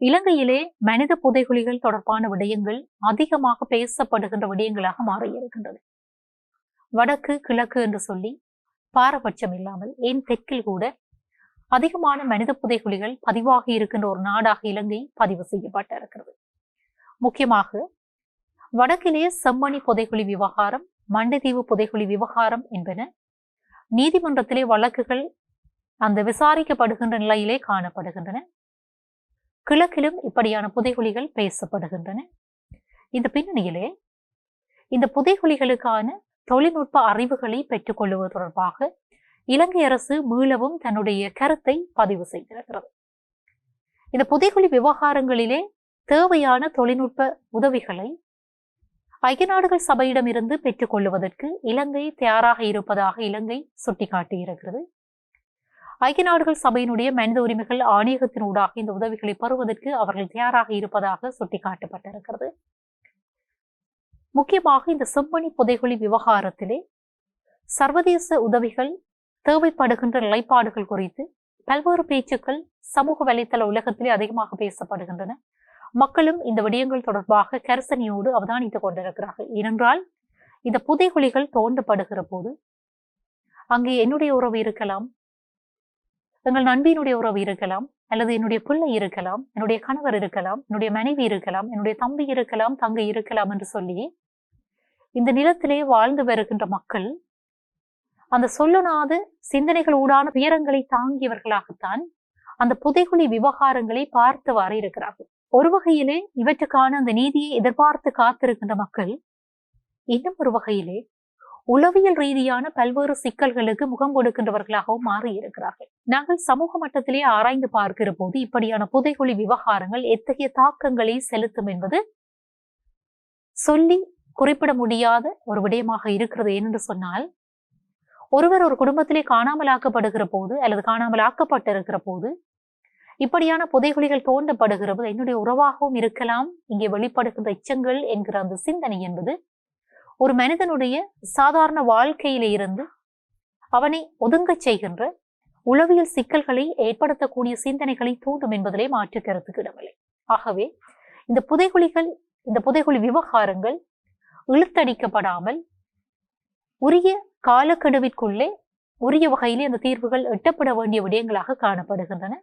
இலங்கையிலே மனித புதைகுழிகள் தொடர்பான விடயங்கள் அதிகமாக பேசப்படுகின்ற விடயங்களாக மாறியிருக்கின்றது. வடக்கு கிழக்கு என்று சொல்லி பாரபட்சம் இல்லாமல் ஏன் தெற்கில் கூட அதிகமான மனித புதைகுழிகள் பதிவாகி இருக்கின்ற ஒரு நாடாக இலங்கை பதிவு செய்யப்பட்டிருக்கிறது. முக்கியமாக வடக்கிலே செம்மணி புதைகுழி விவகாரம், மண்டைதீவு புதைகுழி விவகாரம் என்பன நீதிமன்றத்திலே வழக்குகள் அந்த விசாரிக்கப்படுகின்ற நிலையிலே காணப்படுகின்றன. கிழக்கிலும் இப்படியான புதைகுழிகள் பேசப்படுகின்றன. இந்த பின்னணியிலே இந்த புதைகுழிகளுக்கான தொழில்நுட்ப அறிவுகளை பெற்றுக்கொள்வது தொடர்பாக இலங்கை அரசு மீளவும் தன்னுடைய கருத்தை பதிவு செய்திருக்கிறது. இந்த புதைகுழி விவகாரங்களிலே தேவையான தொழில்நுட்ப உதவிகளை ஐக்கிய நாடுகள் சபையிடமிருந்து பெற்றுக்கொள்வதற்கு இலங்கை தயாராக இருப்பதாக இலங்கை சுட்டிக்காட்டியிருக்கிறது. ஐக்கிய நாடுகள் சபையினுடைய மனித உரிமைகள் ஆணையகத்தினூடாக இந்த உதவிகளை பெறுவதற்கு அவர்கள் தயாராக இருப்பதாக சுட்டிக்காட்டப்பட்டிருக்கிறது. முக்கியமாக இந்த செம்மணி புதைகுழி விவகாரத்திலே சர்வதேச உதவிகள் தேவைப்படுகின்ற நிலைப்பாடுகள் குறித்து பல்வேறு பேச்சுக்கள் சமூக வலைத்தள உலகத்திலே அதிகமாக பேசப்படுகின்றன. மக்களும் இந்த விடயங்கள் தொடர்பாக கரிசனையோடு அவதானித்துக் கொண்டிருக்கிறார்கள். ஏனென்றால் இந்த புதைகுழிகள் தோண்டப்படுகிற போது அங்கே என்னுடைய உறவு இருக்கலாம், எங்கள் நண்பியினுடைய உறவு இருக்கலாம், அல்லது என்னுடைய பிள்ளை இருக்கலாம், என்னுடைய கணவர் இருக்கலாம், என்னுடைய மனைவி இருக்கலாம், என்னுடைய தம்பி இருக்கலாம், தங்கை இருக்கலாம் என்று சொல்லி இந்த நிலத்திலே வாழ்ந்து வருகின்ற மக்கள் அந்த சொல்லனாத சிந்தனைகள் ஊடான துயரங்களை தாங்கியவர்களாகத்தான் அந்த புதைகுழி விவகாரங்களை பார்த்தவாறு இருக்கிறார்கள். ஒரு வகையிலே இவற்றுக்கான அந்த நீதியை எதிர்பார்த்து காத்திருக்கின்ற மக்கள் இன்னும் ஒரு வகையிலே உளவியல் ரீதியான பல்வேறு சிக்கல்களுக்கு முகம் கொடுக்கின்றவர்களாகவும் மாறி இருக்கிறார்கள். நாங்கள் சமூக மட்டத்திலே ஆராய்ந்து பார்க்கிற போது இப்படியான புதைகுழி விவகாரங்கள் எத்தகைய தாக்கங்களை செலுத்தும் என்பது சொல்லி குறிப்பிட முடியாத ஒரு விடயமாக இருக்கிறது. ஏனென்று சொன்னால், ஒருவர் ஒரு குடும்பத்திலே காணாமல் ஆக்கப்படுகிற போது அல்லது காணாமல் ஆக்கப்பட்டிருக்கிற போது இப்படியான புதைகுழிகள் தோண்டப்படுகிற போது என்னுடைய உறவாகவும் இருக்கலாம், இங்கே வெளிப்படுகின்ற எச்சங்கள் என்கிற அந்த சிந்தனை என்பது ஒரு மனிதனுடைய சாதாரண வாழ்க்கையிலே இருந்து அவனை ஒதுங்கச் செய்கின்ற உளவியல் சிக்கல்களை ஏற்படுத்தக்கூடிய சிந்தனைகளை தூண்டும் என்பதிலே மாற்று கருத்துக்கு இடமில்லை. ஆகவே இந்த புதைகுழி விவகாரங்கள் இழுத்தடிக்கப்படாமல் உரிய காலக்கெடுவிற்குள்ளே உரிய வகையிலே அந்த தீர்வுகள் எட்டப்பட வேண்டிய விடயங்களாக காணப்படுகின்றன.